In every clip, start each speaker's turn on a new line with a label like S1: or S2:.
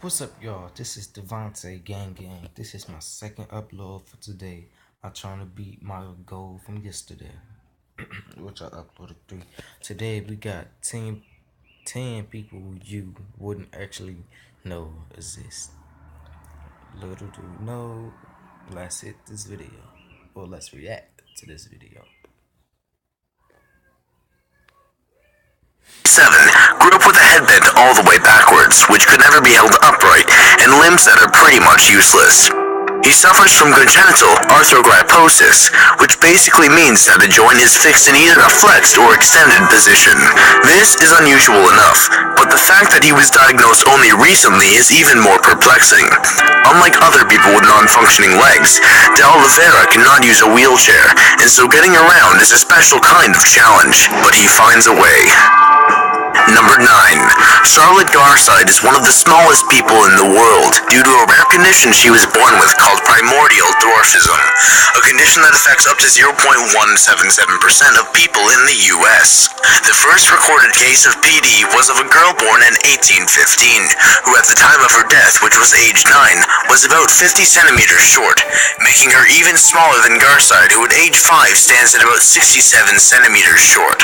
S1: What's up, y'all? This is Devontae Gang Gang. This is my second upload for today. I'm trying to beat my goal from yesterday, which I uploaded 3. Today we got 10 people who you wouldn't actually know exist. Little do you know, let's hit this video, or let's react to this video.
S2: 7. Grew up with a head bent all the way backwards, which could never be held upright, and limbs that are pretty much useless. He suffers from congenital arthrogryposis, which basically means that a joint is fixed in either a flexed or extended position. This is unusual enough, but the fact that he was diagnosed only recently is even more perplexing. Unlike other people with non-functioning legs, De Oliveira cannot use a wheelchair, and so getting around is a special kind of challenge, but he finds a way. Number 9. Charlotte Garside is one of the smallest people in the world due to a rare condition she was born with called primordial dwarfism, a condition that affects up to 0.177% of people in the US. The first recorded case of PD was of a girl born in 1815, who at the time of her death, which was age 9, was about 50 centimeters short, making her even smaller than Garside, who at age 5 stands at about 67 centimeters short.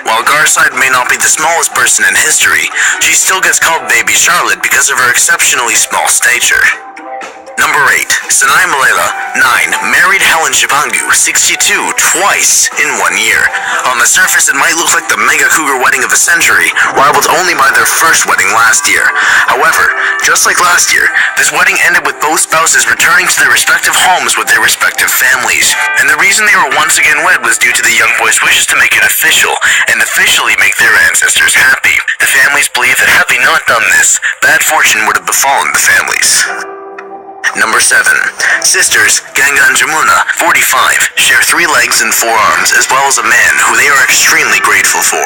S2: While Garside may not be the smallest person in history, she still gets called Baby Charlotte because of her exceptionally small stature. Number 8. Sanai Malela, 9, married Helen Shibangu, 62, twice in 1 year. On the surface, it might look like the mega cougar wedding of a century, rivaled only by their first wedding last year. However, just like last year, this wedding ended with both spouses returning to their respective homes with their respective families. And the reason they were once again wed was due to the young boys' wishes to make it official, and officially make their ancestors happy. The families believe that had they not done this, bad fortune would have befallen the families. Number 7. Sisters Ganga and Jamuna, 45, share 3 legs and 4 arms, as well as a man who they are extremely grateful for.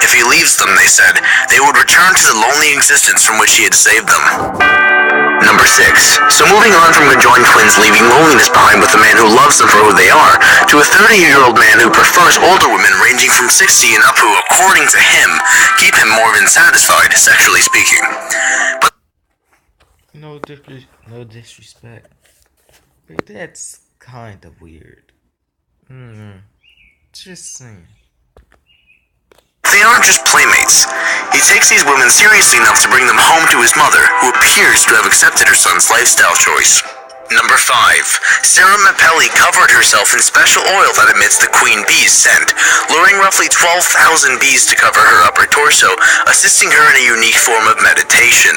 S2: If he leaves them, they said, they would return to the lonely existence from which he had saved them. Number 6. So moving on from conjoined twins leaving loneliness behind with a man who loves them for who they are, to a 30-year-old man who prefers older women ranging from 60 and up who, according to him, keep him more than satisfied, sexually speaking. But
S1: No disrespect, but that's kind of weird. Just saying.
S2: they aren't just playmates. He takes these women seriously enough to bring them home to his mother, who appears to have accepted her son's lifestyle choice. Number 5. Sarah Mapelli covered herself in special oil that emits the queen bee's scent, luring roughly 12,000 bees to cover her upper torso, assisting her in a unique form of meditation.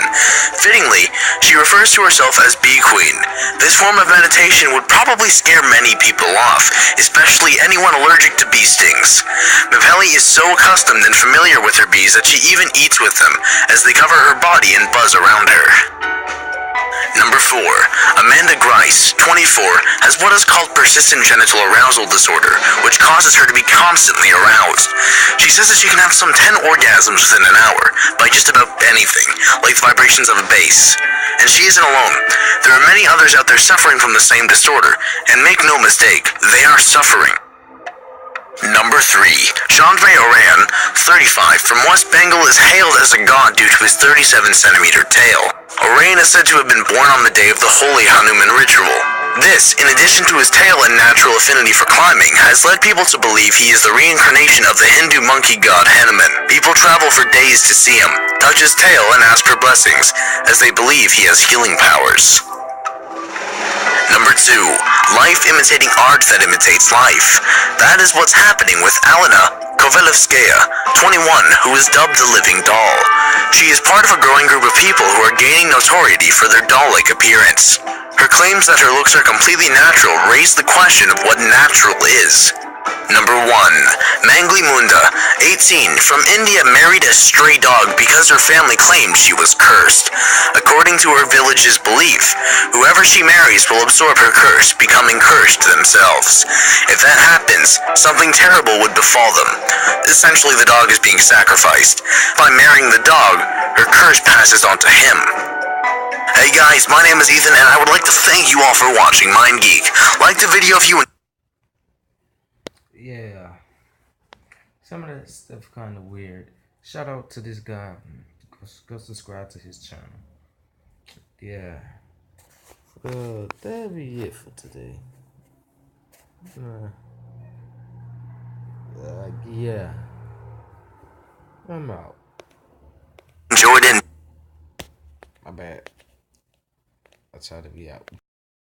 S2: Fittingly, she refers to herself as Bee Queen. This form of meditation would probably scare many people off, especially anyone allergic to bee stings. Mapelli is so accustomed and familiar with her bees that she even eats with them, as they cover her body and buzz around her. Number 4. Amanda Grice, 24, has what is called persistent genital arousal disorder, which causes her to be constantly aroused. She says that she can have some 10 orgasms within an hour, by just about anything, like the vibrations of a bass. And she isn't alone. There are many others out there suffering from the same disorder, and make no mistake, they are suffering. Number 3. Chandra Oran, 35, from West Bengal is hailed as a god due to his 37-centimeter tail. Oran is said to have been born on the day of the Holy Hanuman ritual. This, in addition to his tail and natural affinity for climbing, has led people to believe he is the reincarnation of the Hindu monkey god Hanuman. People travel for days to see him, touch his tail, and ask for blessings, as they believe he has healing powers. Number 2. Life imitating art that imitates life. That is what's happening with Alena Kovalevskaya, 21, who is dubbed the Living Doll. She is part of a growing group of people who are gaining notoriety for their doll-like appearance. Her claims that her looks are completely natural raise the question of what natural is. Number 1. Mangli Munda, 18, from India married a stray dog because her family claimed she was cursed. According to her village's belief, whoever she marries will absorb her curse, becoming cursed themselves. If that happens, something terrible would befall them. Essentially, the dog is being sacrificed. By marrying the dog, her curse passes on to him. Hey guys, my name is Ethan, and I would like to thank you all for watching MindGeek. Like the video if you...
S1: Yeah, some of that stuff kind of weird. Shout out to this guy. Go subscribe to his channel. yeah. That'll be it for today. Yeah. I'm out.
S2: Jordan.
S1: My bad. I try to be out.